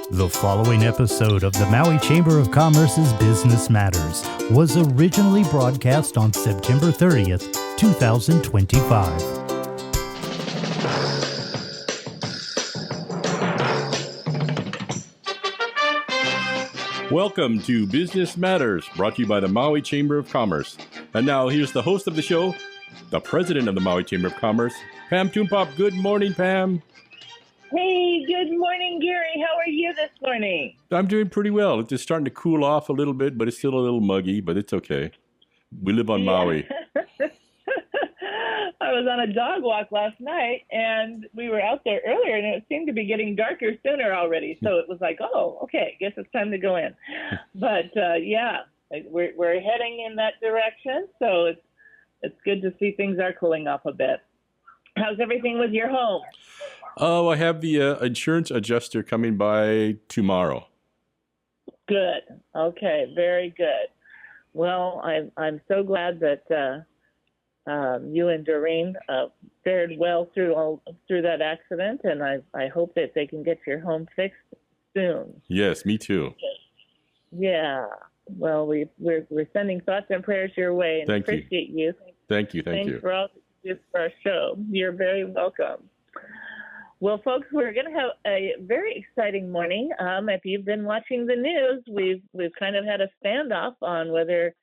The following episode of the Maui Chamber of Commerce's Business Matters was originally broadcast on September 30th, 2025. Welcome to Business Matters, brought to you by the Maui Chamber of Commerce. And now here's the host of the show, the president of the Maui Chamber of Commerce, Pam Toompop. Good morning, Pam. Hey, good morning, Gary. How are you this morning? I'm doing pretty well. It's just starting to cool off a little bit, but it's still a little muggy, but it's okay. We live on Maui. I was on a dog walk last night, and we were out there earlier, and it seemed to be getting darker sooner already. So it was like, oh, okay, guess it's time to go in. But, yeah, we're heading in that direction, so it's good to see things are cooling off a bit. How's everything with your home? Oh, I have the insurance adjuster coming by tomorrow. Good. Okay, very good. Well, I'm so glad that you and Doreen fared well through that accident, and I hope that they can get your home fixed soon. Yes, me too. Yeah. Well, we're sending thoughts and prayers your way, and appreciate you. Thank you. Thanks for all you do for our show. You're very welcome. Well, folks, we're going to have a very exciting morning. If you've been watching the news, we've kind of had a standoff on whether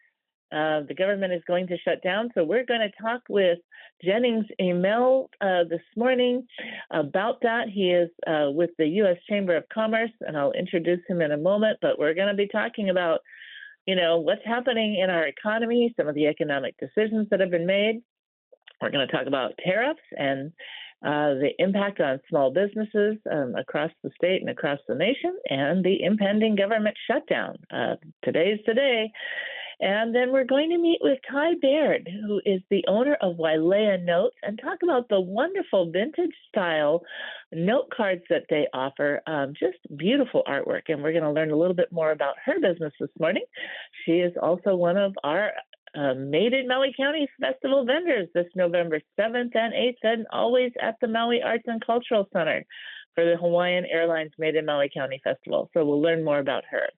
the government is going to shut down. So we're going to talk with Jennings Imel this morning about that. He is with the U.S. Chamber of Commerce, and I'll introduce him in a moment. But we're going to be talking about, what's happening in our economy, some of the economic decisions that have been made. We're going to talk about tariffs and the impact on small businesses across the state and across the nation, and the impending government shutdown. Today's today. And then we're going to meet with Baird, who is the owner of Wailea Notes, and talk about the wonderful vintage style note cards that they offer. Just beautiful artwork. And we're going to learn a little bit more about her business this morning. She is also one of our Made in Maui County Festival vendors this November 7th and 8th, and always at the Maui Arts and Cultural Center for the Hawaiian Airlines Made in Maui County Festival. So we'll learn more about her.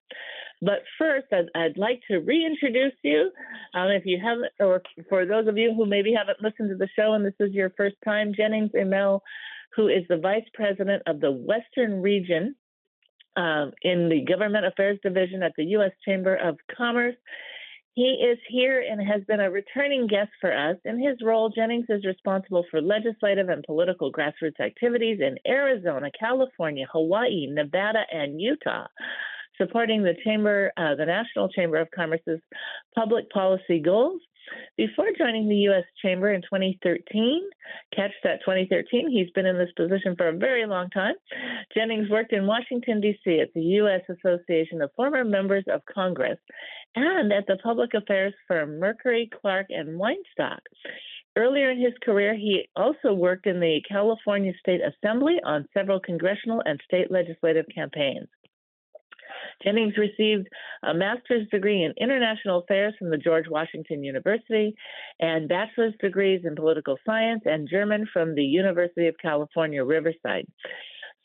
But first, I'd like to reintroduce you. If you haven't, or for those of you who maybe haven't listened to the show and this is your first time, Jennings Imel, who is the Vice President of the Western Region in the Government Affairs Division at the U.S. Chamber of Commerce. He is here and has been a returning guest for us. In his role, Jennings is responsible for legislative and political grassroots activities in Arizona, California, Hawaii, Nevada, and Utah, supporting the National Chamber of Commerce's public policy goals. Before joining the U.S. Chamber in 2013, catch that 2013, he's been in this position for a very long time. Jennings worked in Washington, D.C. at the U.S. Association of Former Members of Congress and at the public affairs firm Mercury, Clark, and Weinstock. Earlier in his career, he also worked in the California State Assembly on several congressional and state legislative campaigns. Jennings received a master's degree in international affairs from the George Washington University and bachelor's degrees in political science and German from the University of California, Riverside.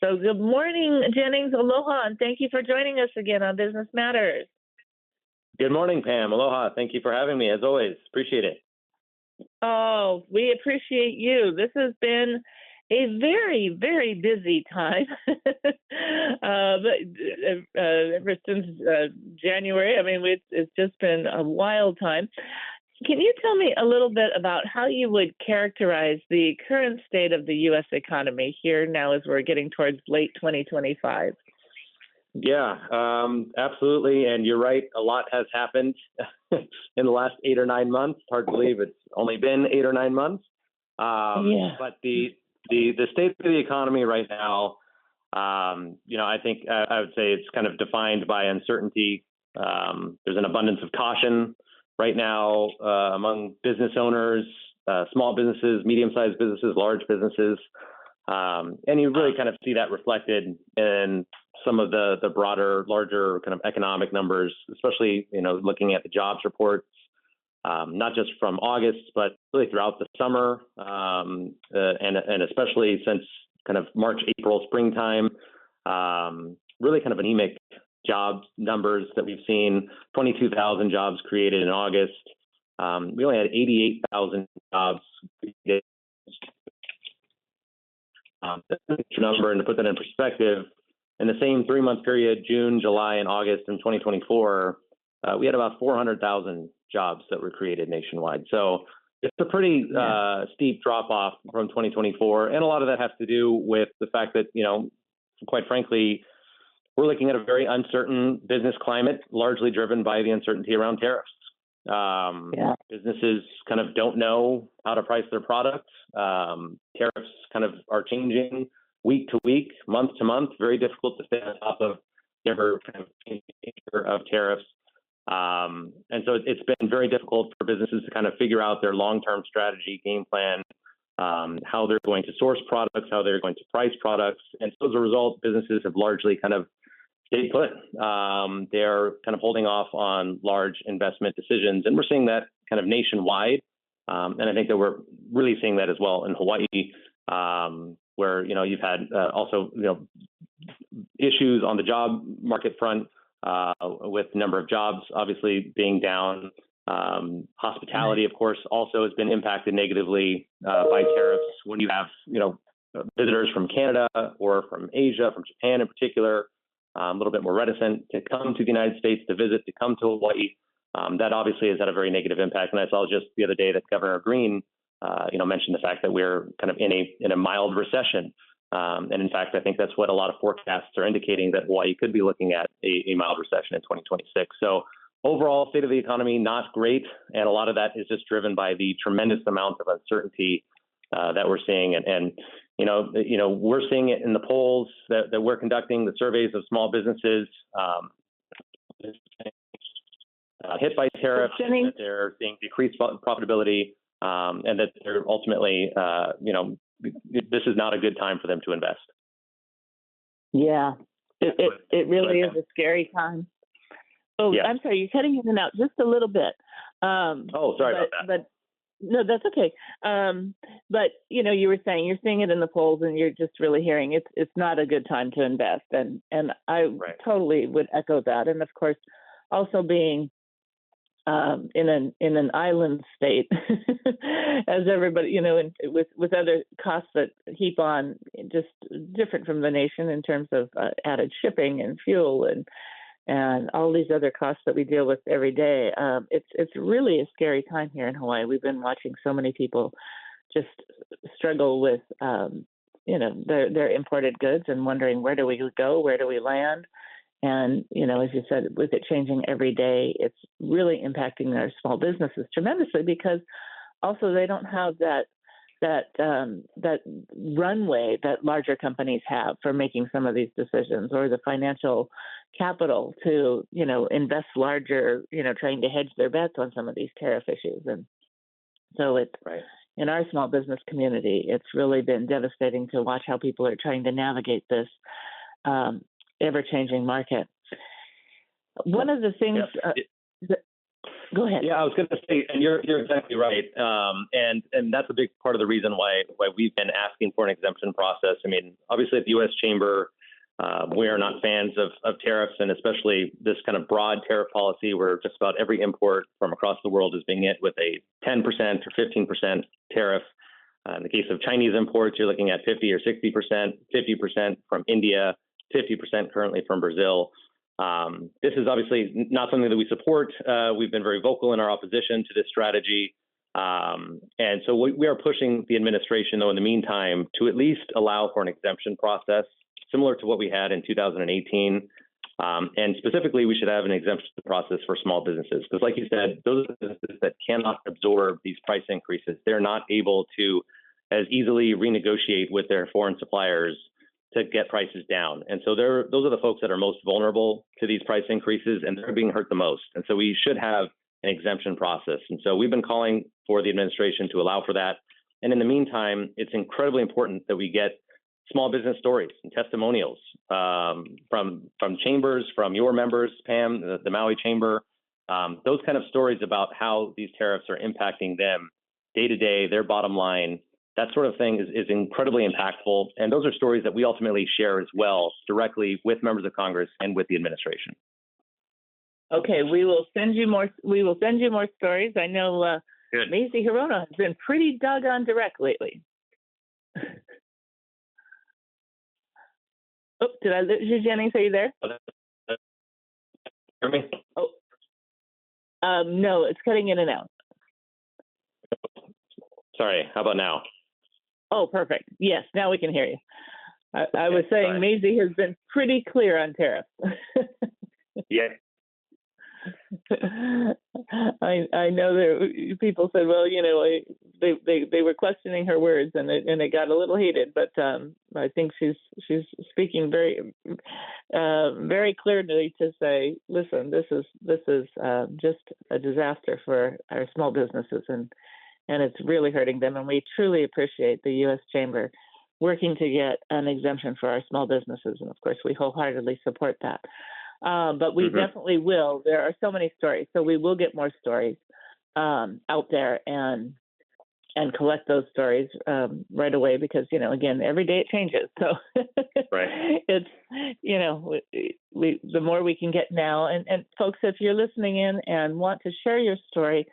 So good morning, Jennings. Aloha, and thank you for joining us again on Business Matters. Good morning, Pam. Aloha. Thank you for having me, as always. Appreciate it. Oh, we appreciate you. This has been a very, very busy time ever since January. I mean, it's just been a wild time. Can you tell me a little bit about how you would characterize the current state of the U.S. economy here now as we're getting towards late 2025? Yeah, absolutely. And you're right. A lot has happened in the last 8 or 9 months. Hard to believe it's only been 8 or 9 months. But the state of the economy right now, I think I would say it's kind of defined by uncertainty. There's an abundance of caution right now among business owners, small businesses, medium-sized businesses, large businesses. And you really kind of see that reflected in some of the broader, larger kind of economic numbers, especially, looking at the jobs reports, not just from August, but really throughout the summer, and especially since kind of March, April, springtime. really kind of anemic job numbers that we've seen. 22,000 jobs created in August. We only had 88,000 jobs created. That's a huge number, and to put that in perspective, in the same 3-month period, June, July, and August in 2024, we had about 400,000 jobs that were created nationwide. So it's a pretty steep drop off from 2024. And a lot of that has to do with the fact that, quite frankly, we're looking at a very uncertain business climate, largely driven by the uncertainty around tariffs. Businesses kind of don't know how to price their products. Tariffs kind of are changing week to week, month to month. Very difficult to stay on top of ever kind of nature of tariffs. And so it's been very difficult for businesses to kind of figure out their long-term strategy, game plan, how they're going to source products, how they're going to price products. And so as a result, businesses have largely kind of stayed put. They're kind of holding off on large investment decisions. And we're seeing that kind of nationwide. And I think that we're really seeing that as well in Hawaii, where, you've had also, issues on the job market front, with the number of jobs obviously being down. Hospitality, of course, also has been impacted negatively by tariffs. When you have, visitors from Canada or from Asia, from Japan in particular, a little bit more reticent to come to the United States to visit, to come to Hawaii, that obviously has had a very negative impact. And I saw just the other day that Governor Green, mentioned the fact that we're kind of in a mild recession. And in fact, I think that's what a lot of forecasts are indicating, that Hawaii could be looking at a mild recession in 2026. So overall, state of the economy, not great. And a lot of that is just driven by the tremendous amount of uncertainty that we're seeing. And we're seeing it in the polls that we're conducting, the surveys of small businesses hit by tariffs, that they're seeing decreased profitability, and that they're ultimately, this is not a good time for them to invest. Yeah, it really is a scary time. Oh, yeah. I'm sorry, you're cutting in and out just a little bit. Sorry about that. But no, that's okay. But you were saying you're seeing it in the polls, and you're just really hearing it's not a good time to invest, and I totally would echo that. And of course, also being in an island state, as everybody, with other costs that heap on, just different from the nation in terms of added shipping and fuel and all these other costs that we deal with every day. It's really a scary time here in Hawaii. We've been watching so many people just struggle with, their imported goods and wondering, where do we go? Where do we land? And, as you said, with it changing every day, it's really impacting their small businesses tremendously, because also they don't have that runway that larger companies have for making some of these decisions, or the financial capital to, invest larger, trying to hedge their bets on some of these tariff issues. And so it's in our small business community, it's really been devastating to watch how people are trying to navigate this ever-changing market. One of the things, go ahead. Yeah, I was going to say, and you're exactly right, and that's a big part of the reason why we've been asking for an exemption process. I mean, obviously at the U.S. Chamber, we are not fans of tariffs, and especially this kind of broad tariff policy where just about every import from across the world is being hit with a 10% or 15% tariff. In the case of Chinese imports, you're looking at 50 or 60%, 50% from India, 50% currently from Brazil. This is obviously not something that we support. We've been very vocal in our opposition to this strategy. And so we are pushing the administration, though, in the meantime, to at least allow for an exemption process similar to what we had in 2018. And specifically, we should have an exemption process for small businesses. Because like you said, those are businesses that cannot absorb these price increases. They're not able to as easily renegotiate with their foreign suppliers to get prices down. And so those are the folks that are most vulnerable to these price increases, and they're being hurt the most. And so we should have an exemption process. And so we've been calling for the administration to allow for that. And in the meantime, it's incredibly important that we get small business stories and testimonials from chambers, from your members, Pam, the Maui Chamber, those kind of stories about how these tariffs are impacting them day to day, their bottom line, that sort of thing is incredibly impactful. And those are stories that we ultimately share as well, directly with members of Congress and with the administration. Okay, we will send you more. We will send you more stories. I know Macy Hirono has been pretty doggone direct lately. Oh, did I lose you, Jennings? Are you there? Hear me? Oh, no, it's cutting in and out. Sorry, how about now? Oh, perfect. Yes, now we can hear you. I was saying Maisie has been pretty clear on tariffs. Yeah. I know that people said, well, you know, they were questioning her words, and it got a little heated. But I think she's speaking very very clearly to say, listen, this is just a disaster for our small businesses, and it's really hurting them. And we truly appreciate the U.S. Chamber working to get an exemption for our small businesses, and of course, we wholeheartedly support that. But we definitely will. There are so many stories, so we will get more stories out there and collect those stories right away, because, you know, again, every day it changes. So right. It's, you know, we the more we can get now. And folks, if you're listening in and want to share your story,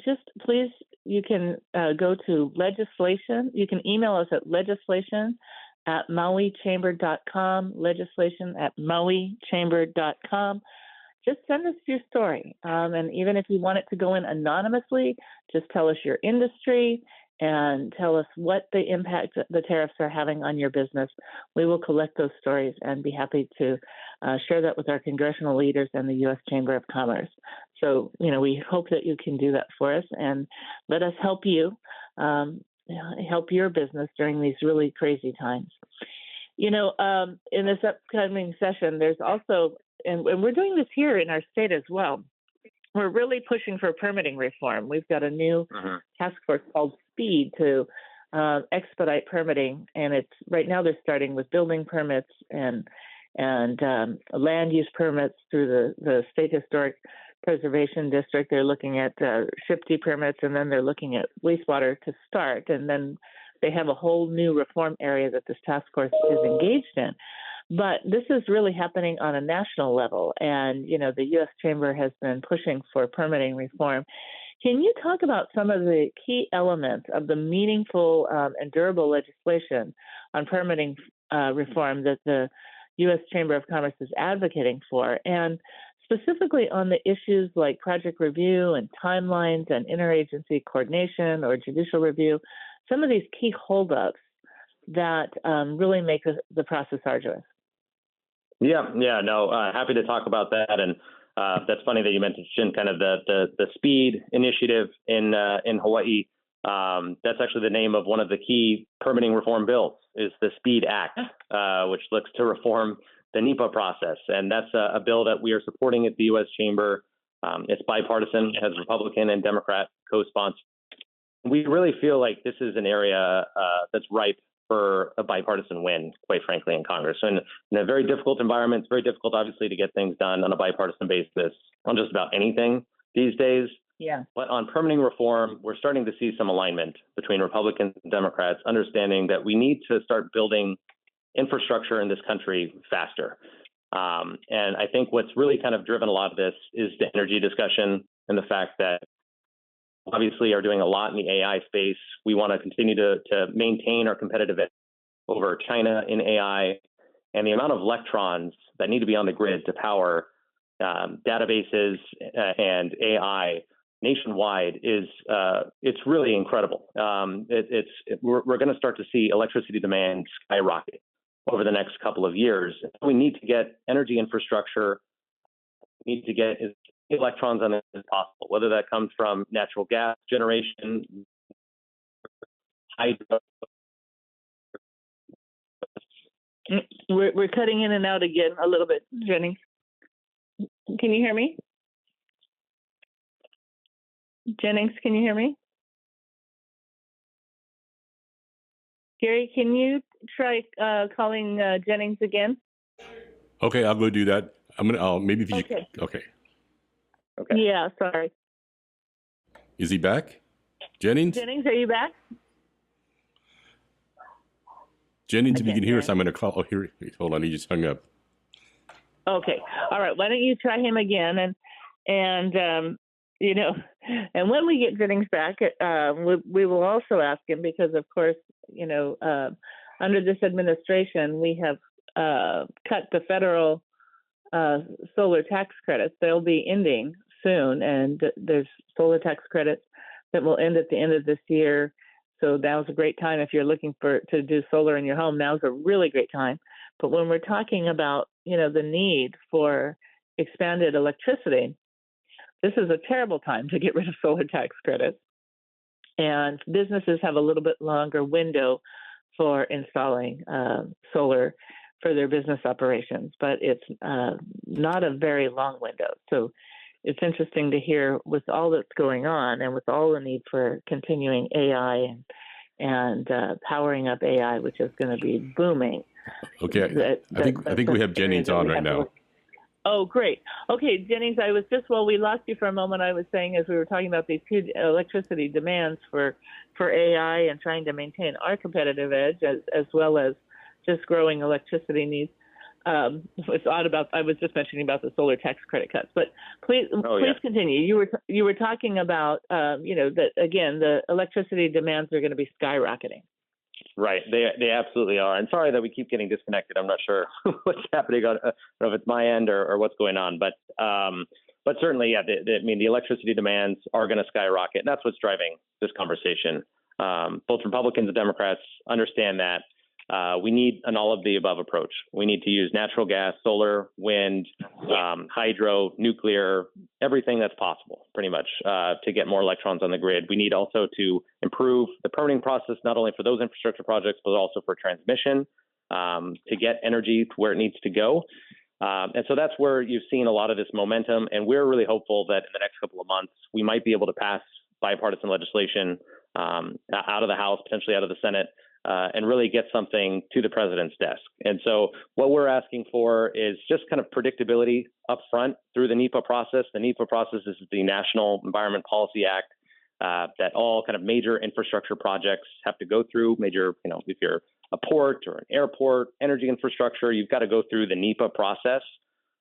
just please, you can go to legislation. You can email us at legislation@mauichamber.com, legislation@mauichamber.com. Just send us your story. And even if you want it to go in anonymously, just tell us your industry and tell us what the impact the tariffs are having on your business. We will collect those stories and be happy to share that with our congressional leaders and the U.S. Chamber of Commerce. So, you know, we hope that you can do that for us, and let us help you. Help your business during these really crazy times. You know, in this upcoming session, there's also, and we're doing this here in our state as well, we're really pushing for permitting reform. We've got a new task force called SPEED to expedite permitting, and it's right now they're starting with building permits and land use permits through the State Historic Preservation District. They're looking at SHPT permits, and then they're looking at wastewater to start. And then they have a whole new reform area that this task force is engaged in. But this is really happening on a national level. And, you know, the U.S. Chamber has been pushing for permitting reform. Can you talk about some of the key elements of the meaningful and durable legislation on permitting reform that the U.S. Chamber of Commerce is advocating for, and specifically on the issues like project review and timelines and interagency coordination or judicial review, some of these key holdups that really make the process arduous? Happy to talk about that. And that's funny that you mentioned kind of the SPEED initiative in Hawaii. That's actually the name of one of the key permitting reform bills, is the SPEED Act, which looks to reform the NEPA process. And that's a bill that we are supporting at the U.S. Chamber. It's bipartisan, has Republican and Democrat co-sponsors. We really feel like this is an area that's ripe for a bipartisan win, quite frankly, in Congress. So in a very difficult environment, it's very difficult, obviously, to get things done on a bipartisan basis on just about anything these days. Yeah. But on permitting reform, we're starting to see some alignment between Republicans and Democrats, understanding that we need to start building infrastructure in this country faster. And I think what's really kind of driven a lot of this is the energy discussion and the fact that obviously are doing a lot in the AI space. We want to continue to maintain our competitive edge over China in AI, and the amount of electrons that need to be on the grid to power databases and AI nationwide is it's really incredible. We're going to start to see electricity demand skyrocket over the next couple of years. We need to get energy infrastructure. We need to get as many electrons on it as possible, whether that comes from natural gas generation, hydro. We're cutting in and out again a little bit, Jennings. Can you hear me? Jennings, can you hear me? Gary, can you try calling Jennings again? Okay, I'll go do that. Maybe if you... Okay. Yeah, sorry. Is he back? Jennings? Jennings, are you back? Jennings, if you can hear us, I'm going to call. Oh, here. Hold on. He just hung up. Okay. All right. Why don't you try him again? And and when we get Jennings back, we will also ask him because, of course, under this administration, we have cut the federal solar tax credits. They'll be ending soon, and there's solar tax credits that will end at the end of this year. So now's a great time if you're looking to do solar in your home. Now's a really great time. But when we're talking about, the need for expanded electricity, this is a terrible time to get rid of solar tax credits. And businesses have a little bit longer window for installing solar for their business operations, but it's not a very long window. So it's interesting to hear with all that's going on and with all the need for continuing AI and powering up AI, which is going to be booming. Okay, I think we have Jennings on right now. Oh, great. Okay, Jennings, we lost you for a moment. I was saying as we were talking about these huge electricity demands for AI and trying to maintain our competitive edge as well as just growing electricity needs. It's odd I was just mentioning about the solar tax credit cuts, but please continue. You were talking about, that again, the electricity demands are going to be skyrocketing. Right. They absolutely are. And sorry that we keep getting disconnected. I'm not sure what's happening. I don't know if it's my end or what's going on, but certainly, yeah, the electricity demands are going to skyrocket. And that's what's driving this conversation. Both Republicans and Democrats understand that. We need an all of the above approach. We need to use natural gas, solar, wind, hydro, nuclear, everything that's possible, pretty much, to get more electrons on the grid. We need also to improve the permitting process, not only for those infrastructure projects, but also for transmission to get energy to where it needs to go. And so that's where you've seen a lot of this momentum. And we're really hopeful that in the next couple of months, we might be able to pass bipartisan legislation out of the House, potentially out of the Senate, and really get something to the president's desk. And so what we're asking for is just kind of predictability up front through the NEPA process. The NEPA process is the National Environment Policy Act that all kind of major infrastructure projects have to go through. Major, if you're a port or an airport, energy infrastructure, you've got to go through the NEPA process.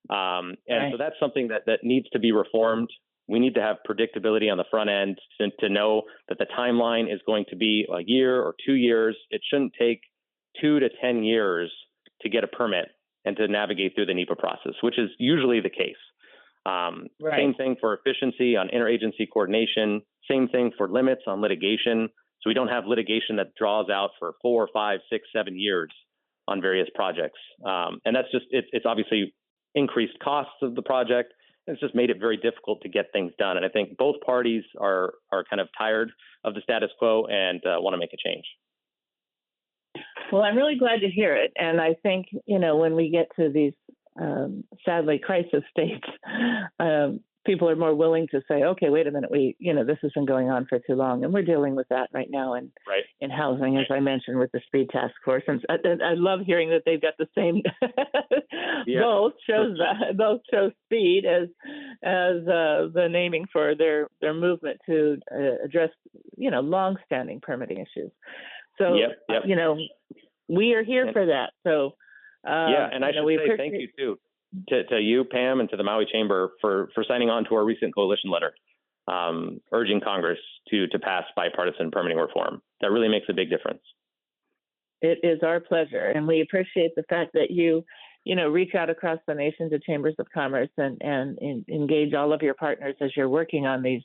So that's something that needs to be reformed. We need to have predictability on the front end to know that the timeline is going to be a year or 2 years. It shouldn't take 2 to 10 years to get a permit and to navigate through the NEPA process, which is usually the case. Same thing for efficiency on interagency coordination. Same thing for limits on litigation. So we don't have litigation that draws out for 4, 5, 6, 7 years on various projects. And that's just, it's obviously increased costs of the project. It's just made it very difficult to get things done. And I think both parties are kind of tired of the status quo and want to make a change. Well, I'm really glad to hear it. And I think, when we get to these, sadly, crisis states, people are more willing to say, okay, wait a minute, this has been going on for too long. And we're dealing with that right now in housing, as I mentioned, with the speed task force. And I love hearing that they've got the same, both show speed as the naming for their movement to address, longstanding permitting issues. So, we are here for that. So, and I should say thank you too to you, Pam, and to the Maui Chamber for signing on to our recent coalition letter, urging Congress to pass bipartisan permitting reform. That really makes a big difference. It is our pleasure, and we appreciate the fact that you reach out across the nation to chambers of commerce and engage all of your partners as you're working on these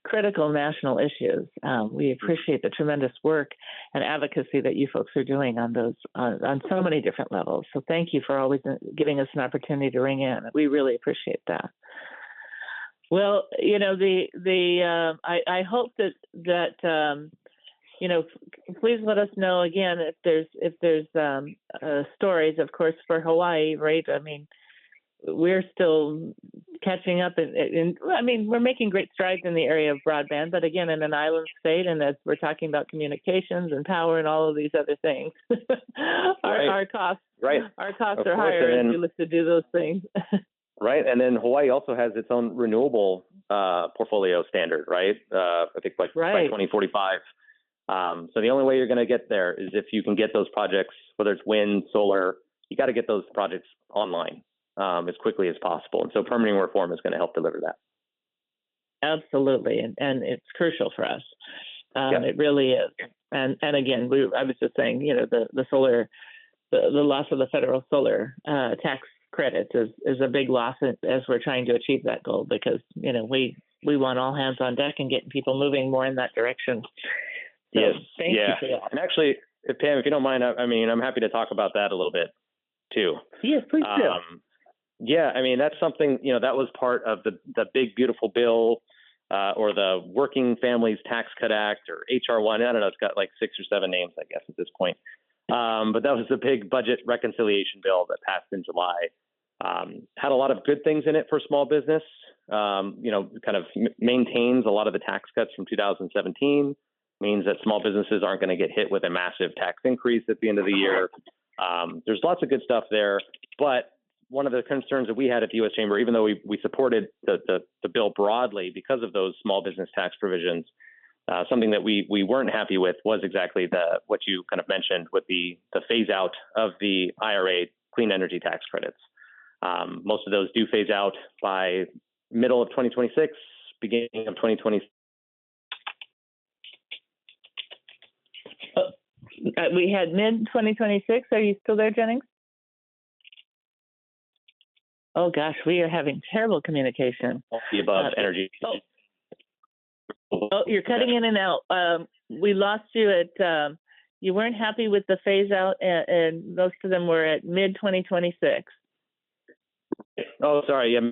critical national issues. We appreciate the tremendous work and advocacy that you folks are doing on those on so many different levels. So thank you for always giving us an opportunity to ring in. We really appreciate that. Well, I hope that please let us know again if there's stories, of course, for Hawaii, right? I mean, we're still catching up, and we're making great strides in the area of broadband, but again, in an island state, and as we're talking about communications and power and all of these other things, our costs are higher as we look to do those things. Right, and then Hawaii also has its own renewable portfolio standard, right? I think by 2045. So the only way you're going to get there is if you can get those projects, whether it's wind, solar, you got to get those projects online as quickly as possible. And so permitting reform is going to help deliver that. Absolutely, and it's crucial for us. It really is. And again, I was just saying, the solar, the loss of the federal solar tax credits is a big loss as we're trying to achieve that goal, because we want all hands on deck and getting people moving more in that direction. So yes. Thank you for that. And actually, Pam, if you don't mind, I'm happy to talk about that a little bit too. Yes, please do. Yeah, that's something, that was part of the big, beautiful bill or the Working Families Tax Cut Act, or HR1. I don't know, it's got like 6 or 7 names, I guess, at this point. But that was the big budget reconciliation bill that passed in July. Had a lot of good things in it for small business, kind of maintains a lot of the tax cuts from 2017, means that small businesses aren't going to get hit with a massive tax increase at the end of the year. There's lots of good stuff there, but one of the concerns that we had at the U.S. Chamber, even though we supported the bill broadly because of those small business tax provisions, something that we weren't happy with was exactly what you kind of mentioned with the phase out of the IRA clean energy tax credits. Most of those do phase out by middle of 2026, beginning of 2020. We had mid-2026. Are you still there, Jennings? Oh, gosh, we are having terrible communication. The above energy. Oh, you're cutting in and out. We lost you at, you weren't happy with the phase out, and most of them were at mid-2026. Oh, sorry. Yeah,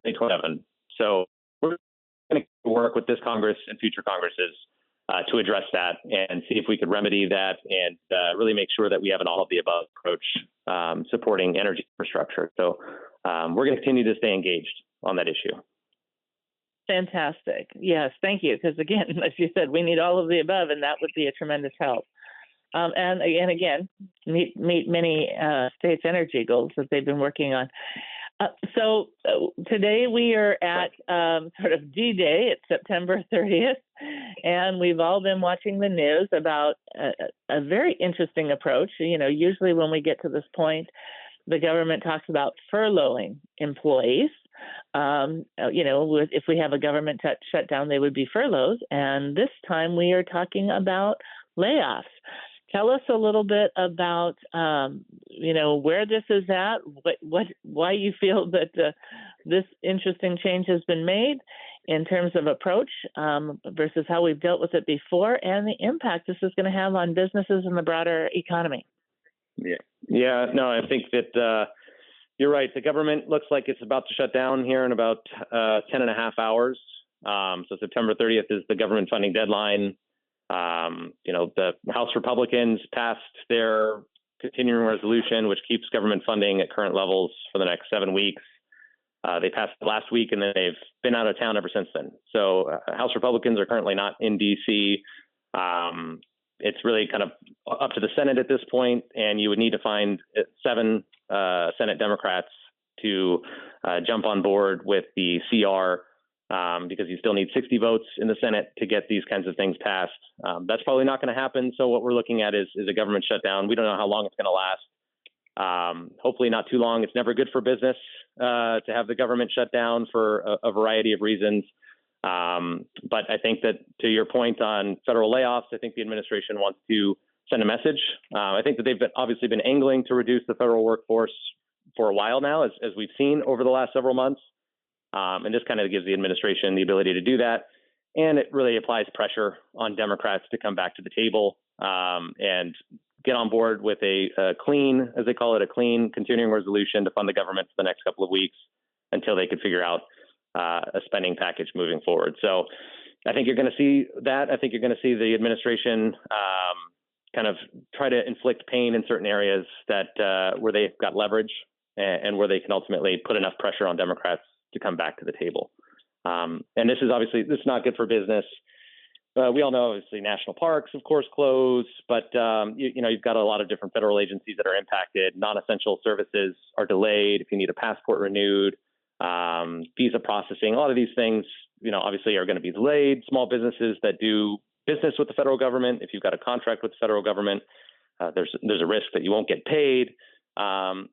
2027. So we're going to work with this Congress and future Congresses to address that and see if we could remedy that and really make sure that we have an all of the above approach supporting energy infrastructure. So we're going to continue to stay engaged on that issue. Fantastic. Yes, thank you. Because again, as you said, we need all of the above, and that would be a tremendous help. And again, meet many states' energy goals that they've been working on. So today we are at sort of D-Day. It's September 30th, and we've all been watching the news about a very interesting approach. Usually when we get to this point, the government talks about furloughing employees. If we have a government shutdown, they would be furloughs. And this time we are talking about layoffs. Tell us a little bit about, where this is at, why you feel that this interesting change has been made in terms of approach versus how we've dealt with it before, and the impact this is going to have on businesses and the broader economy. Yeah. No, I think that you're right. The government looks like it's about to shut down here in about 10 and a half hours. So September 30th is the government funding deadline. The House Republicans passed their continuing resolution, which keeps government funding at current levels for the next 7 weeks. They passed it last week, and then they've been out of town ever since then. So House Republicans are currently not in D.C. It's really kind of up to the Senate at this point, and you would need to find 7 Senate Democrats to jump on board with the CR. Because you still need 60 votes in the Senate to get these kinds of things passed. That's probably not going to happen. So what we're looking at is a government shutdown. We don't know how long it's going to last. Hopefully not too long. It's never good for business to have the government shut down for a variety of reasons. But I think that to your point on federal layoffs, I think the administration wants to send a message. I think that they've obviously been angling to reduce the federal workforce for a while now, as we've seen over the last several months. And this kind of gives the administration the ability to do that. And it really applies pressure on Democrats to come back to the table and get on board with a clean, as they call it, a clean continuing resolution to fund the government for the next couple of weeks until they could figure out a spending package moving forward. So I think you're going to see that. I think you're going to see the administration kind of try to inflict pain in certain areas that where they've got leverage and where they can ultimately put enough pressure on Democrats to come back to the table. And this is not good for business. We all know, obviously, national parks, of course, close, but you've got a lot of different federal agencies that are impacted. Non-essential services are delayed. If you need a passport renewed, visa processing, a lot of these things, obviously are going to be delayed. Small businesses that do business with the federal government, if you've got a contract with the federal government, there's a risk that you won't get paid.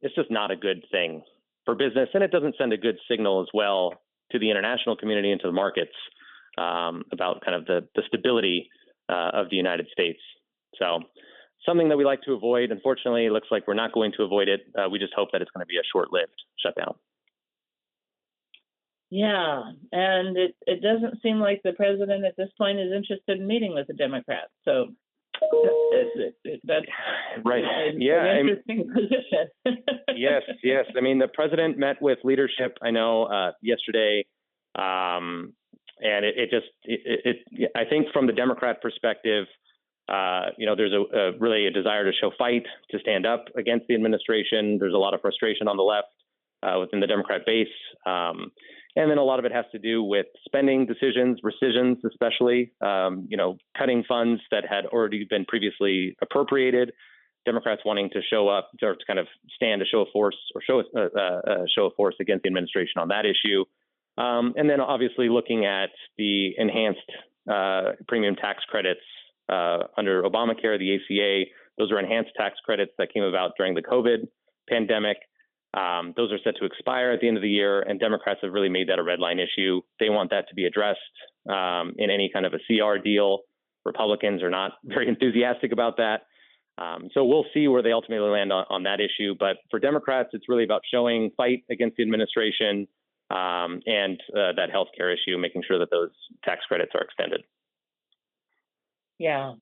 It's just not a good thing for business, and it doesn't send a good signal as well to the international community and to the markets about kind of the stability of the United States. So something that we like to avoid. Unfortunately, it looks like we're not going to avoid it. We just hope that it's going to be a short-lived shutdown. Yeah, and it doesn't seem like the president at this point is interested in meeting with the Democrats. So that's right. An interesting position. Yes. I mean, the president met with leadership, I know, yesterday, and I think from the Democrat perspective, there's really a desire to show fight, to stand up against the administration. There's a lot of frustration on the left within the Democrat base. And then a lot of it has to do with spending decisions, rescissions, especially, cutting funds that had already been previously appropriated. Democrats wanting to show up or to kind of stand a show of force or show of force against the administration on that issue. And then obviously looking at the enhanced premium tax credits under Obamacare, the ACA. Those are enhanced tax credits that came about during the COVID pandemic. Those are set to expire at the end of the year, and Democrats have really made that a red line issue. They want that to be addressed in any kind of a CR deal. Republicans are not very enthusiastic about that. So we'll see where they ultimately land on that issue. But for Democrats, it's really about showing fight against the administration and that healthcare issue, making sure that those tax credits are extended. Yeah.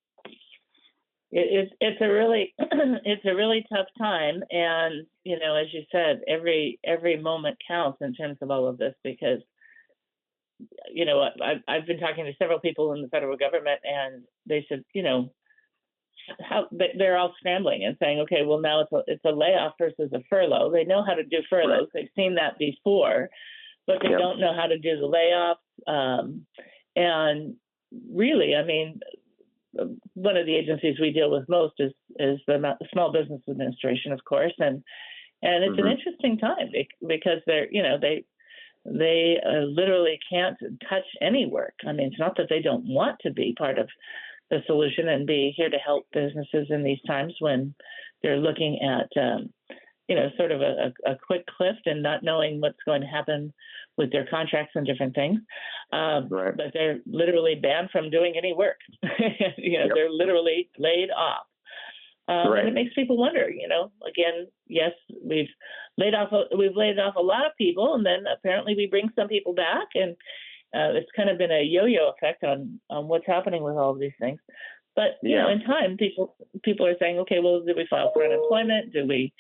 It's a really tough time, and as you said, every moment counts in terms of all of this, because I've been talking to several people in the federal government, and they said how they're all scrambling and saying, okay, well, now it's a layoff versus a furlough. They know how to do furloughs. They've seen that before, but they don't know how to do the layoffs. And really, I mean, one of the agencies we deal with most is the Small Business Administration, of course, and it's an interesting time because they're they literally can't touch any work. I mean, it's not that they don't want to be part of the solution and be here to help businesses in these times when they're looking at sort of a quick cliff and not knowing what's going to happen with their contracts and different things. But they're literally banned from doing any work. They're literally laid off. And it makes people wonder, again, yes, we've laid off a lot of people, and then apparently we bring some people back, and it's kind of been a yo-yo effect on what's happening with all of these things. But in time, people are saying, okay, well, do we file for unemployment? Do we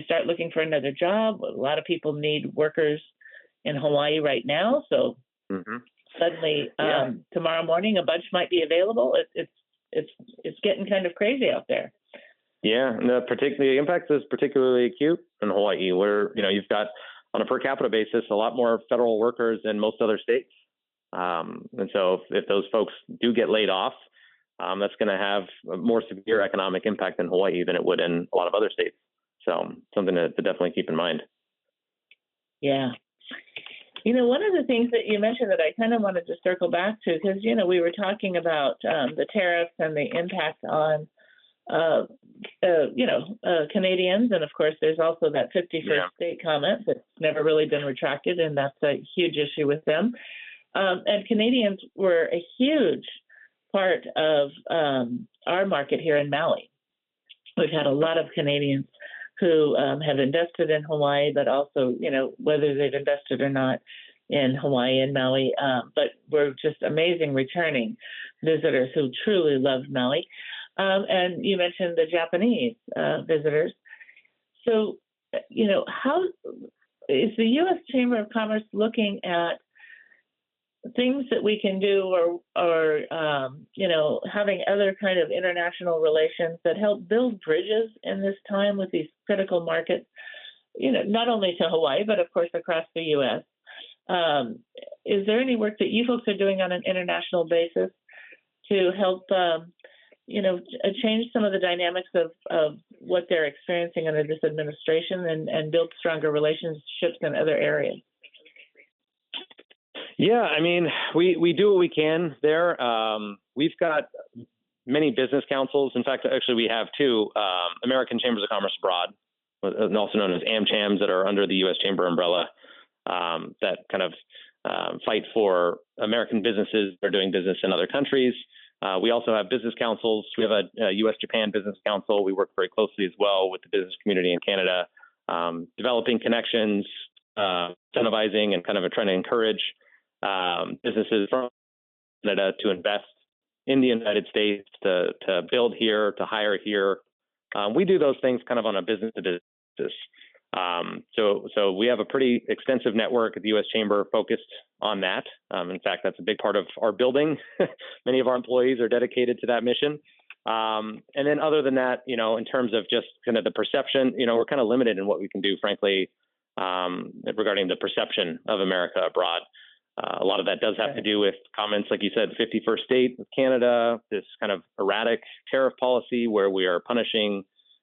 start looking for another job? A lot of people need workers in Hawaii right now, so suddenly tomorrow morning a bunch might be available. It's getting kind of crazy out there. Yeah, and the impact is particularly acute in Hawaii, where you've got, on a per capita basis, a lot more federal workers than most other states, and so if those folks do get laid off, that's going to have a more severe economic impact in Hawaii than it would in a lot of other states. So something to definitely keep in mind. Yeah. One of the things that you mentioned that I kind of wanted to circle back to, because, we were talking about the tariffs and the impact on, Canadians. And of course, there's also that 51st state comment that's never really been retracted. And that's a huge issue with them. And Canadians were a huge part of our market here in Maui. We've had a lot of Canadians who have invested in Hawaii, but also, whether they've invested or not in Hawaii and Maui, but we're just amazing returning visitors who truly love Maui. And you mentioned the Japanese visitors. So, how is the U.S. Chamber of Commerce looking at things that we can do or having other kind of international relations that help build bridges in this time with these critical markets, not only to Hawaii, but of course across the U.S. Is there any work that you folks are doing on an international basis to help, change some of the dynamics of what they're experiencing under this administration and build stronger relationships in other areas? Yeah, I mean, we do what we can there. We've got many business councils. In fact, actually, we have two American Chambers of Commerce abroad, also known as AmChams, that are under the U.S. Chamber umbrella, that kind of fight for American businesses that are doing business in other countries. We also have business councils. We have a U.S.-Japan Business Council. We work very closely as well with the business community in Canada, developing connections, incentivizing, and kind of trying to encourage businesses from Canada to invest in the United States, to build here, to hire here. We do those things kind of on a business-to-business basis. So we have a pretty extensive network at the U.S. Chamber focused on that. In fact, that's a big part of our building. Many of our employees are dedicated to that mission. And then other than that, in terms of just kind of the perception, we're kind of limited in what we can do, frankly, regarding the perception of America abroad. A lot of that does have to do with comments, like you said, 51st state of Canada, this kind of erratic tariff policy where we are punishing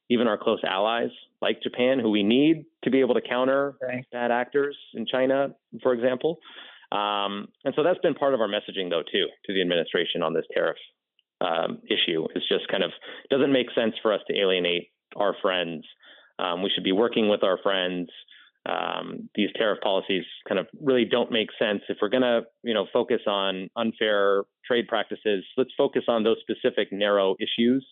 even our close allies like Japan, who we need to be able to counter bad actors in China, for example. And so that's been part of our messaging, though, too, to the administration on this tariff issue. It's just kind of doesn't make sense for us to alienate our friends. We should be working with our friends. These tariff policies kind of really don't make sense. If we're going to, focus on unfair trade practices, let's focus on those specific narrow issues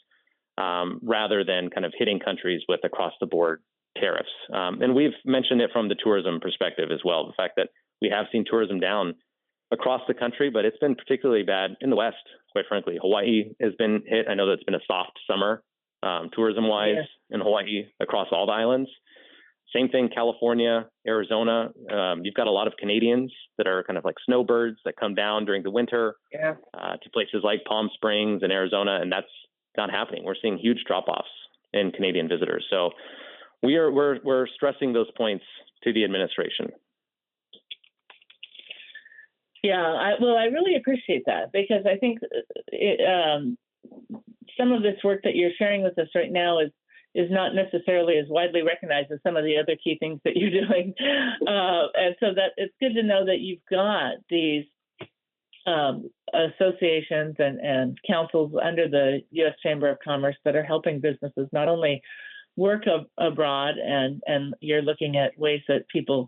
rather than kind of hitting countries with across-the-board tariffs. And we've mentioned it from the tourism perspective as well, the fact that we have seen tourism down across the country, but it's been particularly bad in the West, quite frankly. Hawaii has been hit. I know that it's been a soft summer tourism-wise in Hawaii across all the islands. Same thing, California, Arizona. You've got a lot of Canadians that are kind of like snowbirds that come down during the winter to places like Palm Springs and Arizona, and that's not happening. We're seeing huge drop-offs in Canadian visitors. So we're stressing those points to the administration. Yeah, I really appreciate that, because I think some of this work that you're sharing with us right now is not necessarily as widely recognized as some of the other key things that you're doing. And so that it's good to know that you've got these associations and councils under the U.S. Chamber of Commerce that are helping businesses not only work abroad, and you're looking at ways that people,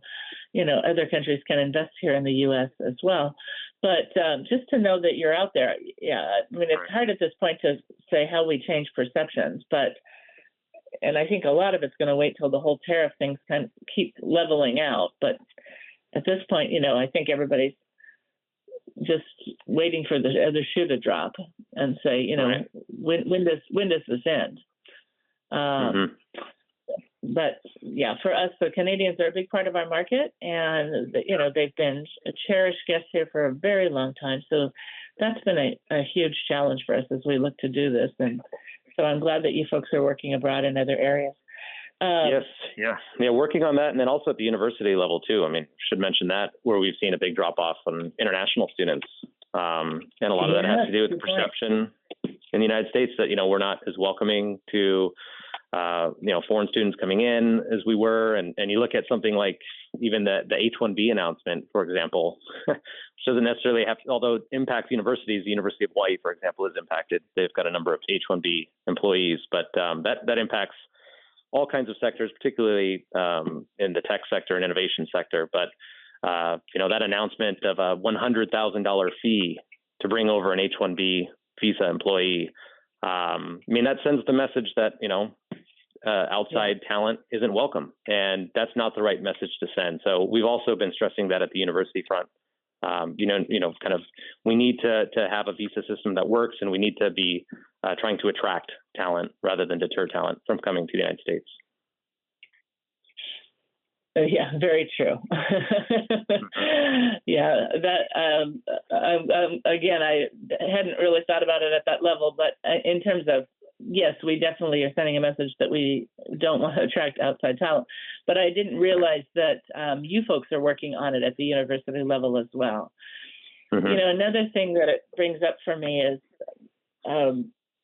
other countries can invest here in the U.S. as well. But just to know that you're out there, it's hard at this point to say how we change perceptions, and I think a lot of it's going to wait till the whole tariff things kind of keep leveling out. But at this point, I think everybody's just waiting for the other shoe to drop and say, when does this end? But yeah, for us, the Canadians are a big part of our market, and they've been a cherished guest here for a very long time. So that's been a huge challenge for us as we look to do this. And so I'm glad that you folks are working abroad in other areas. Yes, yeah, working on that, and then also at the university level too. I mean, should mention that, where we've seen a big drop off on international students, and a lot of that has to do with the perception in the United States that we're not as welcoming to foreign students coming in as we were, and you look at something like even the H-1B announcement, for example, which doesn't necessarily have, although it impacts universities. The University of Hawaii, for example, is impacted. They've got a number of H-1B employees, but that impacts all kinds of sectors, particularly in the tech sector and innovation sector. But that announcement of a $100,000 fee to bring over an H-1B visa employee, that sends the message that outside talent isn't welcome, and that's not the right message to send. So we've also been stressing that at the university front. Kind of we need to have a visa system that works, and we need to be trying to attract talent rather than deter talent from coming to the United States. Yeah, very true. Yeah, that again, I hadn't really thought about it at that level, but in terms of, yes, we definitely are sending a message that we don't want to attract outside talent. But I didn't realize that you folks are working on it at the university level as well. Another thing that it brings up for me is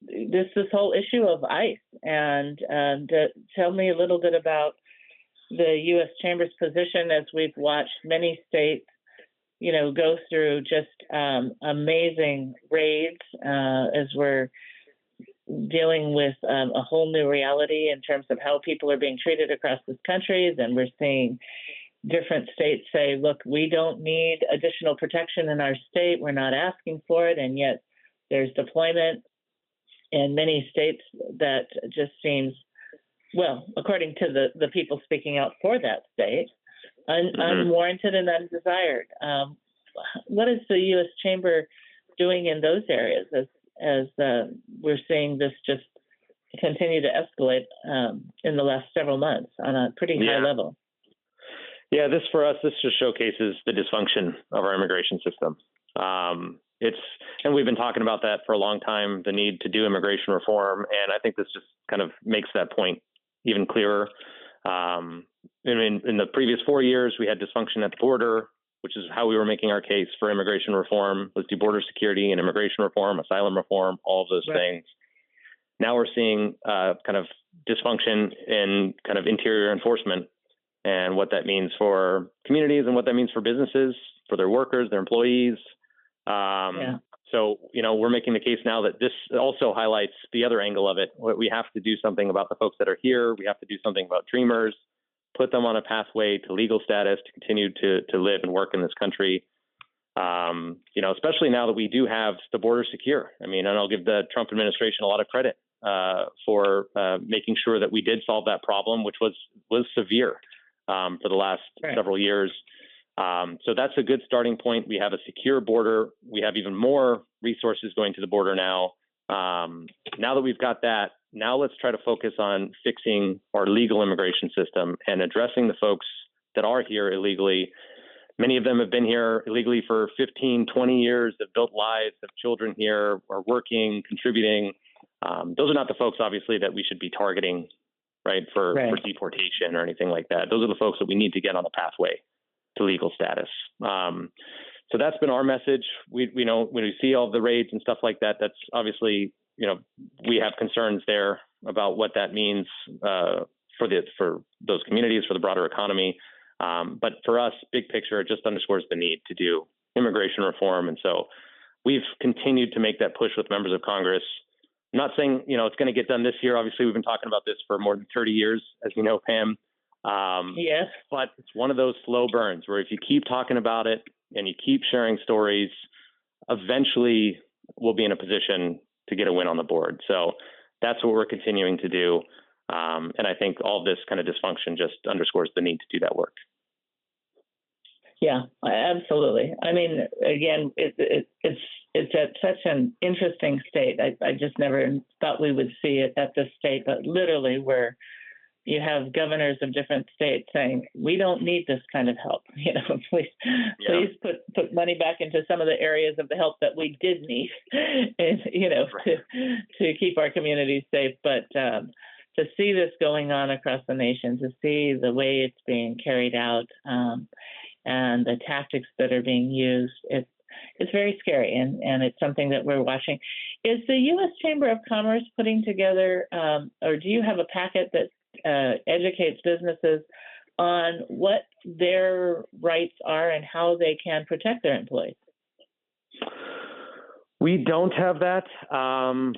this whole issue of ICE. And tell me a little bit about the U.S. Chamber's position, as we've watched many states go through just amazing raids as we're dealing with a whole new reality in terms of how people are being treated across this country. Then we're seeing different states say, look, we don't need additional protection in our state. We're not asking for it. And yet there's deployment in many states that just seems, well, according to the people speaking out for that state, unwarranted and undesired. What is the U.S. Chamber doing in those areas as we're seeing this just continue to escalate in the last several months on a pretty high level? Yeah, this just showcases the dysfunction of our immigration system. And we've been talking about that for a long time, the need to do immigration reform. And I think this just kind of makes that point even clearer. In the previous 4 years, we had dysfunction at the border, which is how we were making our case for immigration reform. Let's do border security and immigration reform, asylum reform, all of those things. Now we're seeing kind of dysfunction in kind of interior enforcement and what that means for communities and what that means for businesses, for their workers, their employees. So, we're making the case now that this also highlights the other angle of it. We have to do something about the folks that are here. We have to do something about dreamers, put them on a pathway to legal status to continue to live and work in this country. Especially now that we do have the border secure. And I'll give the Trump administration a lot of credit for making sure that we did solve that problem, which was severe for the last several years. So that's a good starting point. We have a secure border. We have even more resources going to the border now. Now that we've got that, now let's try to focus on fixing our legal immigration system and addressing the folks that are here illegally. Many of them have been here illegally for 15, 20 years, have built lives, have children here, are working, contributing. Those are not the folks, obviously, that we should be targeting, for deportation or anything like that. Those are the folks that we need to get on the pathway to legal status. So that's been our message. We know when we see all the raids and stuff like that, that's obviously, we have concerns there about what that means for those communities, for the broader economy. But for us, big picture, it just underscores the need to do immigration reform. And so we've continued to make that push with members of Congress. I'm not saying, it's going to get done this year. Obviously, we've been talking about this for more than 30 years, as you know, Pam. Yes. But it's one of those slow burns where if you keep talking about it and you keep sharing stories, eventually we'll be in a position to get a win on the board. So that's what we're continuing to do. And I think all of this kind of dysfunction just underscores the need to do that work. Yeah, absolutely. Again, it's at such an interesting state. I just never thought we would see it at this state, but literally where you have governors of different states saying, we don't need this kind of help. Please put money back into some of the areas of the help that we did need, and, to keep our communities safe. But to see this going on across the nation, to see the way it's being carried out and the tactics that are being used, it's very scary. And it's something that we're watching. Is the U.S. Chamber of Commerce putting together, or do you have a packet that educates businesses on what their rights are and how they can protect their employees? We don't have that. I'm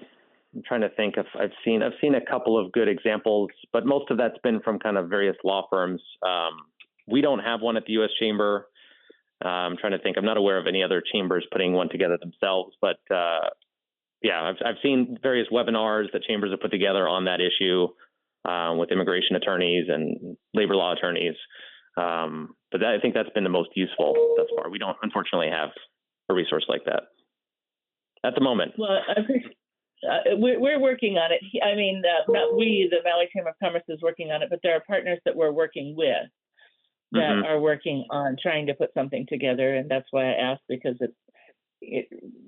trying to think if I've seen a couple of good examples, but most of that's been from kind of various law firms. We don't have one at the U.S. Chamber. I'm trying to think. I'm not aware of any other chambers putting one together themselves, but I've seen various webinars that chambers have put together on that issue. With immigration attorneys and labor law attorneys. But I think that's been the most useful thus far. We don't, unfortunately, have a resource like that at the moment. Well, we're working on it. Not we, the Maui Chamber of Commerce is working on it, but there are partners that we're working with that are working on trying to put something together. And that's why I asked, because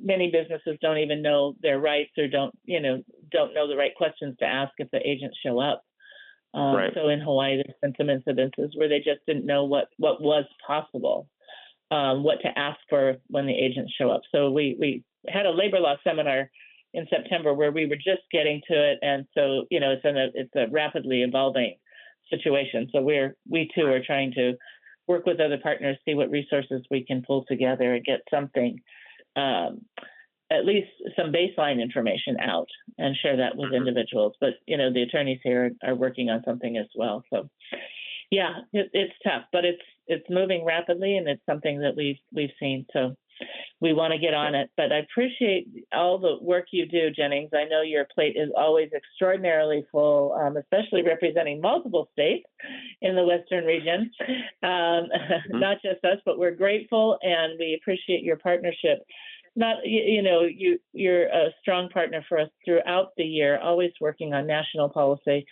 many businesses don't even know their rights or don't know the right questions to ask if the agents show up. So in Hawaii, there's been some incidences where they just didn't know what was possible, what to ask for when the agents show up. So we had a labor law seminar in September where we were just getting to it. And so, it's a rapidly evolving situation. So we too are trying to work with other partners, see what resources we can pull together and get something, at least some baseline information out and share that with individuals. But, the attorneys here are working on something as well. So, yeah, it's tough, but it's moving rapidly, and it's something that we've seen. So we want to get on it. But I appreciate all the work you do, Jennings. I know your plate is always extraordinarily full, especially representing multiple states in the Western region. Not just us, but we're grateful, and we appreciate your partnership. You're a strong partner for us throughout the year, always working on national policy,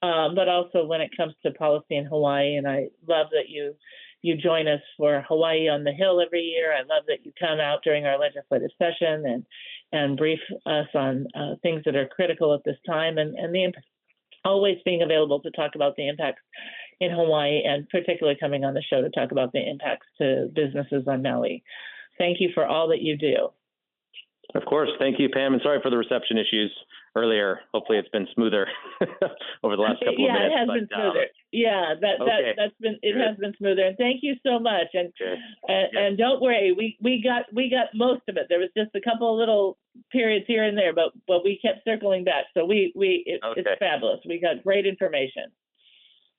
but also when it comes to policy in Hawaii. And I love that you join us for Hawaii on the Hill every year. I love that you come out during our legislative session and brief us on things that are critical at this time, and always being available to talk about the impacts in Hawaii, and particularly coming on the show to talk about the impacts to businesses on Maui. Thank you for all that you do. Of course. Thank you, Pam. And sorry for the reception issues earlier. Hopefully it's been smoother over the last couple of minutes. Yeah, it has been smoother. It has been smoother. And thank you so much. And don't worry, we got most of it. There was just a couple of little periods here and there, but we kept circling back. So it's fabulous. We got great information.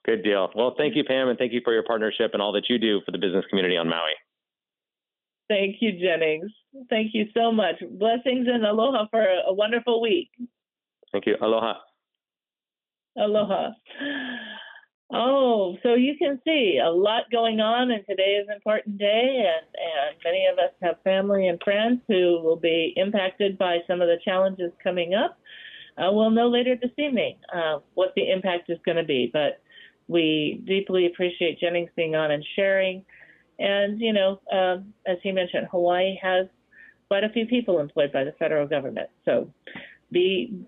Good deal. Well, thank you, Pam, and thank you for your partnership and all that you do for the business community on Maui. Thank you, Jennings. Thank you so much. Blessings and aloha for a wonderful week. Thank you. Aloha. Aloha. Oh, so you can see a lot going on, and today is an important day, and many of us have family and friends who will be impacted by some of the challenges coming up. We'll know later this evening what the impact is going to be, but we deeply appreciate Jennings being on and sharing. And, as he mentioned, Hawaii has quite a few people employed by the federal government. So be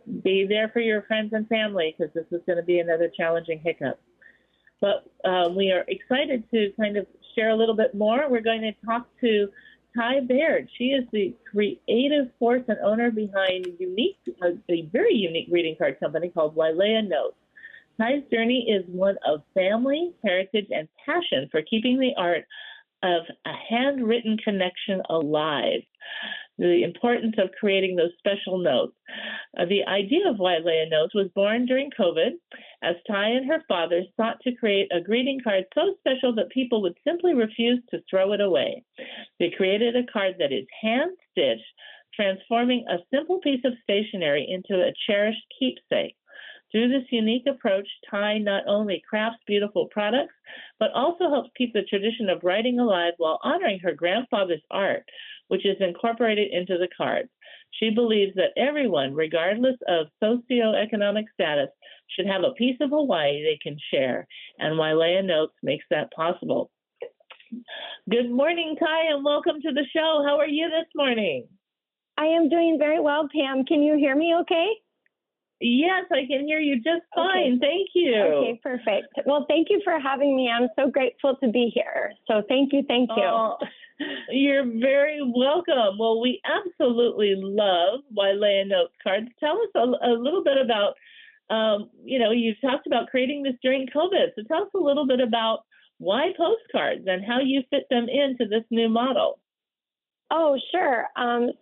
there for your friends and family, because this is going to be another challenging hiccup. But we are excited to kind of share a little bit more. We're going to talk to Ty Baird. She is the creative force and owner behind a very unique greeting card company called Wailea Notes. Ty's journey is one of family, heritage, and passion for keeping the art of a handwritten connection alive. The importance of creating those special notes. The idea of Wailea Notes was born during COVID, as Ty and her father sought to create a greeting card so special that people would simply refuse to throw it away. They created a card that is hand-stitched, transforming a simple piece of stationery into a cherished keepsake. Through this unique approach, Ty not only crafts beautiful products, but also helps keep the tradition of writing alive while honoring her grandfather's art, which is incorporated into the cards. She believes that everyone, regardless of socioeconomic status, should have a piece of Hawaii they can share, and Wailea Notes makes that possible. Good morning, Ty, and welcome to the show. How are you this morning? I am doing very well, Pam. Can you hear me okay? Yes, I can hear you just fine. Okay. Thank you. Okay, perfect. Well, thank you for having me. I'm so grateful to be here. So thank you. Oh, you're very welcome. Well, we absolutely love Wailea Notes cards. Tell us a little bit about, you've talked about creating this during COVID. So tell us a little bit about why postcards and how you fit them into this new model. Oh, sure.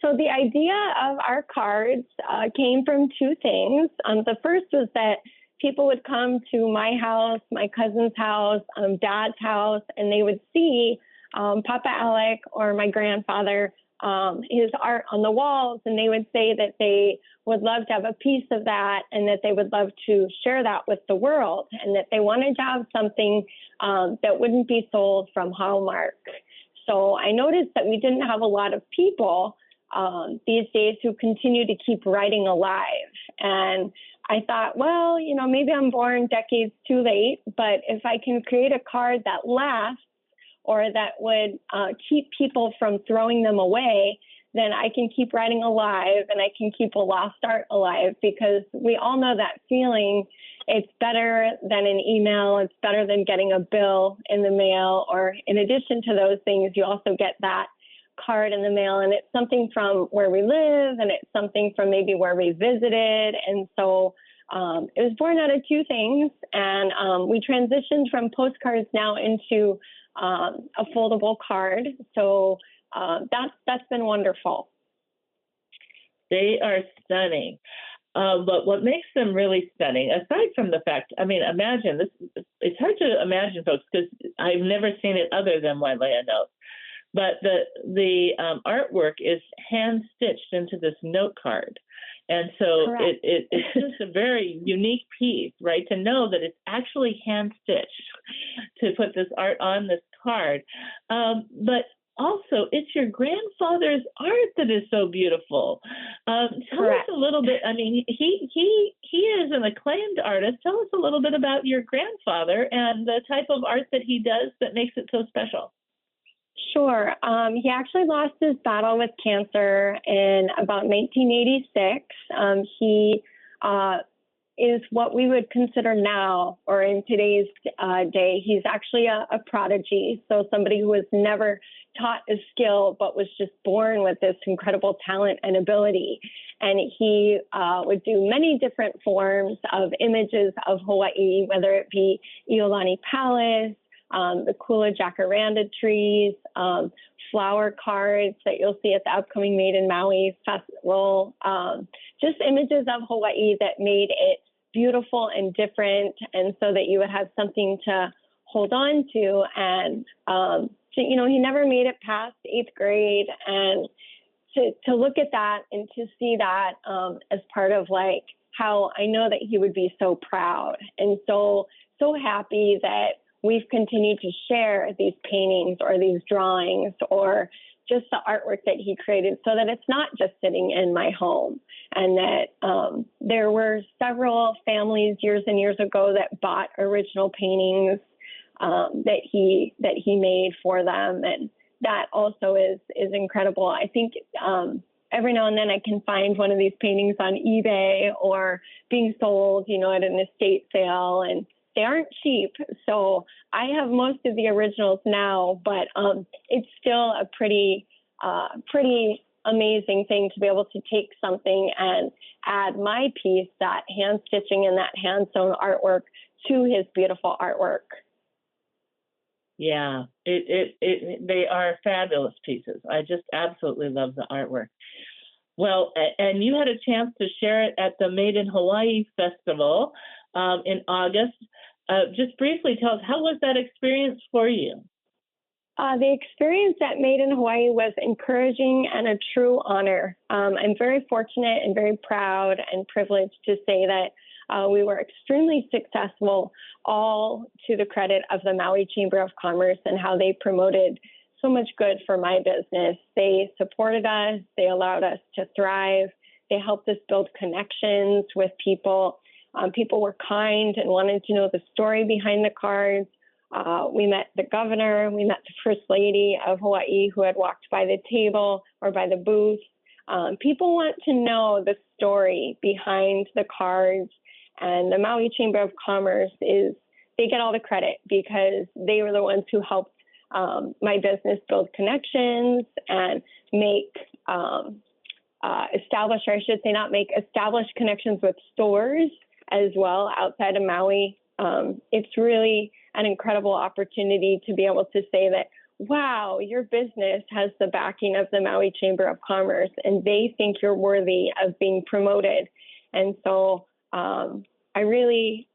So the idea of our cards came from two things. The first was that people would come to my house, my cousin's house, dad's house, and they would see Papa Alec or my grandfather, his art on the walls, and they would say that they would love to have a piece of that and that they would love to share that with the world, and that they wanted to have something that wouldn't be sold from Hallmark. So I noticed that we didn't have a lot of people these days who continue to keep writing alive. And I thought, well, maybe I'm born decades too late, but if I can create a card that lasts or that would keep people from throwing them away, then I can keep writing alive and I can keep a lost art alive, because we all know that feeling. It's better than an email. It's better than getting a bill in the mail. Or in addition to those things, you also get that card in the mail. And it's something from where we live, and it's something from maybe where we visited. And so it was born out of two things, and we transitioned from postcards now into a foldable card. So that's been wonderful. They are stunning. But what makes them really stunning, aside from the fact, I mean, imagine this, it's hard to imagine, folks, because I've never seen it other than Wailea notes. But the artwork is hand stitched into this note card. And so it's just a very unique piece, right? To know that it's actually hand stitched to put this art on this card. But also, it's your grandfather's art that is so beautiful. Tell us a little bit. I mean, he is an acclaimed artist. Tell us a little bit about your grandfather and the type of art that he does that makes it so special. Sure. He actually lost his battle with cancer in about 1986. He is what we would consider now, or in today's day, he's actually a prodigy. So somebody who was never taught a skill, but was just born with this incredible talent and ability. And he would do many different forms of images of Hawaii, whether it be Iolani Palace, the Kula Jacaranda trees, flower cards that you'll see at the upcoming Made in Maui festival, just images of Hawaii that made it beautiful and different, and so that you would have something to hold on to. And, he never made it past 8th grade, and to look at that and to see that as part of like how I know that he would be so proud and so happy that we've continued to share these paintings or these drawings or just the artwork that he created, so that it's not just sitting in my home. And that there were several families years and years ago that bought original paintings that he made for them. And that also is incredible. I think every now and then I can find one of these paintings on eBay or being sold, at an estate sale, and they aren't cheap. So I have most of the originals now, but it's still a pretty amazing thing to be able to take something and add my piece, that hand stitching and that hand sewn artwork, to his beautiful artwork. Yeah, they are fabulous pieces. I just absolutely love the artwork. Well, and you had a chance to share it at the Made in Hawaii Festival in August. Just briefly tell us, how was that experience for you? The experience at Made in Hawaii was encouraging and a true honor. I'm very fortunate and very proud and privileged to say that we were extremely successful, all to the credit of the Maui Chamber of Commerce and how they promoted so much good for my business. They supported us. They allowed us to thrive. They helped us build connections with people. People were kind and wanted to know the story behind the cards. We met the governor. We met the First Lady of Hawaii, who had walked by the table or by the booth. People want to know the story behind the cards. And the Maui Chamber of Commerce they get all the credit because they were the ones who helped my business build connections and establish connections with stores as well outside of Maui. It's really an incredible opportunity to be able to say that, wow, your business has the backing of the Maui Chamber of Commerce and they think you're worthy of being promoted. And so I really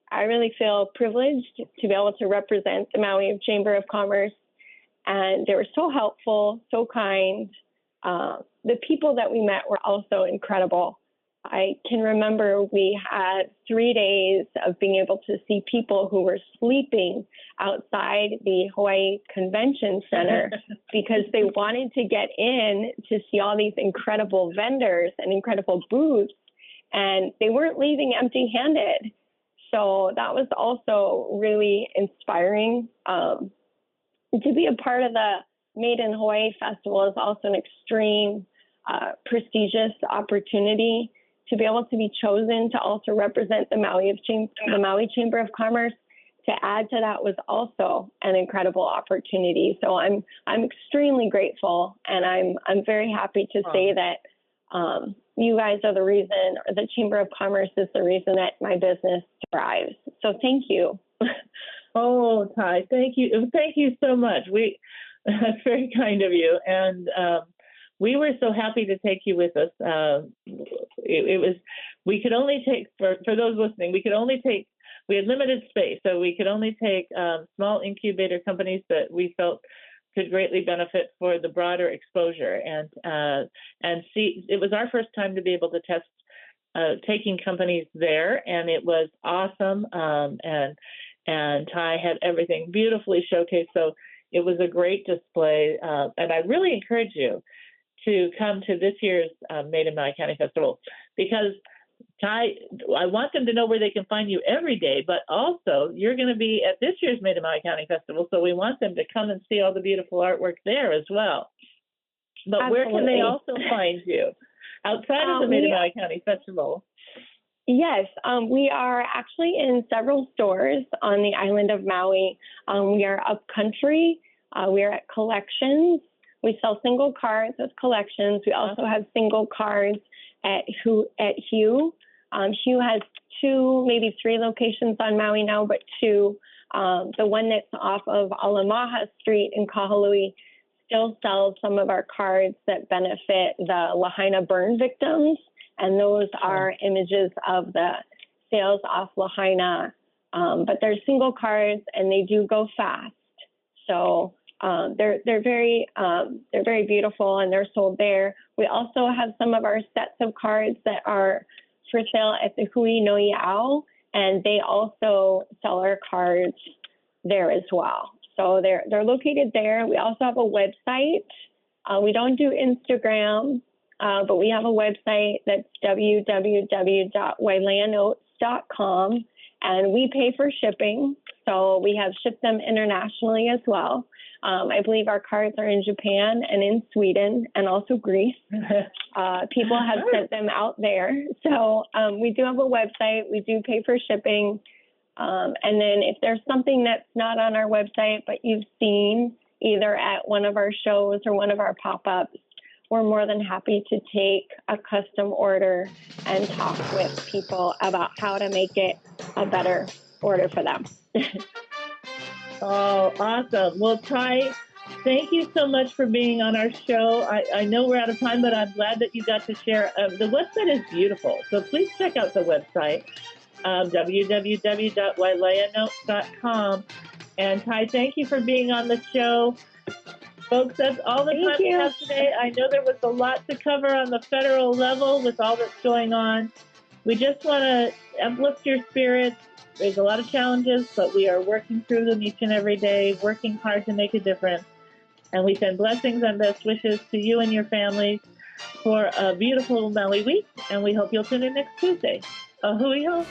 feel privileged to be able to represent the Maui Chamber of Commerce. And they were so helpful, so kind. The people that we met were also incredible. I can remember we had 3 days of being able to see people who were sleeping outside the Hawaii Convention Center because they wanted to get in to see all these incredible vendors and incredible booths, and they weren't leaving empty-handed. So that was also really inspiring. To be a part of the Made in Hawaii Festival is also an extreme prestigious opportunity. To be able to be chosen to also represent the Maui Chamber of Commerce, to add to that, was also an incredible opportunity. So I'm extremely grateful, and I'm very happy to say that you guys are the reason, or the Chamber of Commerce is the reason that my business thrives. So thank you. Oh, Ty, thank you. Thank you so much. That's very kind of you. And we were so happy to take you with us. We could only take, for those listening, we had limited space, so we could only take small incubator companies that we felt could greatly benefit for the broader exposure. And see, it was our first time to be able to test taking companies there, and it was awesome. And Ty had everything beautifully showcased, so it was a great display. And I really encourage you to come to this year's Made in Maui County Festival, because Ty, I want them to know where they can find you every day, but also you're going to be at this year's Made in Maui County Festival, so we want them to come and see all the beautiful artwork there as well. But Absolutely. Where can they also find you outside of the Made in Maui County Festival? Yes, we are actually in several stores on the island of Maui. We are upcountry. We are at Collections. We sell single cards with Collections. We also have single cards at Hue. Hue has 2, maybe 3 locations on Maui now, but 2. The one that's off of Alamaha Street in Kahului still sells some of our cards that benefit the Lahaina burn victims, and those are images of the sales off Lahaina. But they're single cards, and they do go fast. So they're very beautiful, and they're sold there. We also have some of our sets of cards that are for sale at the Hui no Iao, and they also sell our cards there as well. So they're located there. We also have a website. We don't do Instagram, but we have a website that's www.waileanotes.com, and we pay for shipping. So we have shipped them internationally as well. I believe our cards are in Japan and in Sweden and also Greece. People have sent them out there. So we do have a website. We do pay for shipping. And then if there's something that's not on our website, but you've seen either at one of our shows or one of our pop-ups, we're more than happy to take a custom order and talk with people about how to make it a better order for them. Oh, awesome. Well, Ty, thank you so much for being on our show. I know we're out of time, but I'm glad that you got to share. The website is beautiful, so please check out the website, www.waileanotes.com. And Ty, thank you for being on the show. Folks, that's all the time we have today. I know there was a lot to cover on the federal level with all that's going on. We just want to uplift your spirits. There's a lot of challenges, but we are working through them each and every day, working hard to make a difference. And we send blessings and best wishes to you and your families for a beautiful Maui week. And we hope you'll tune in next Tuesday. A hui ho.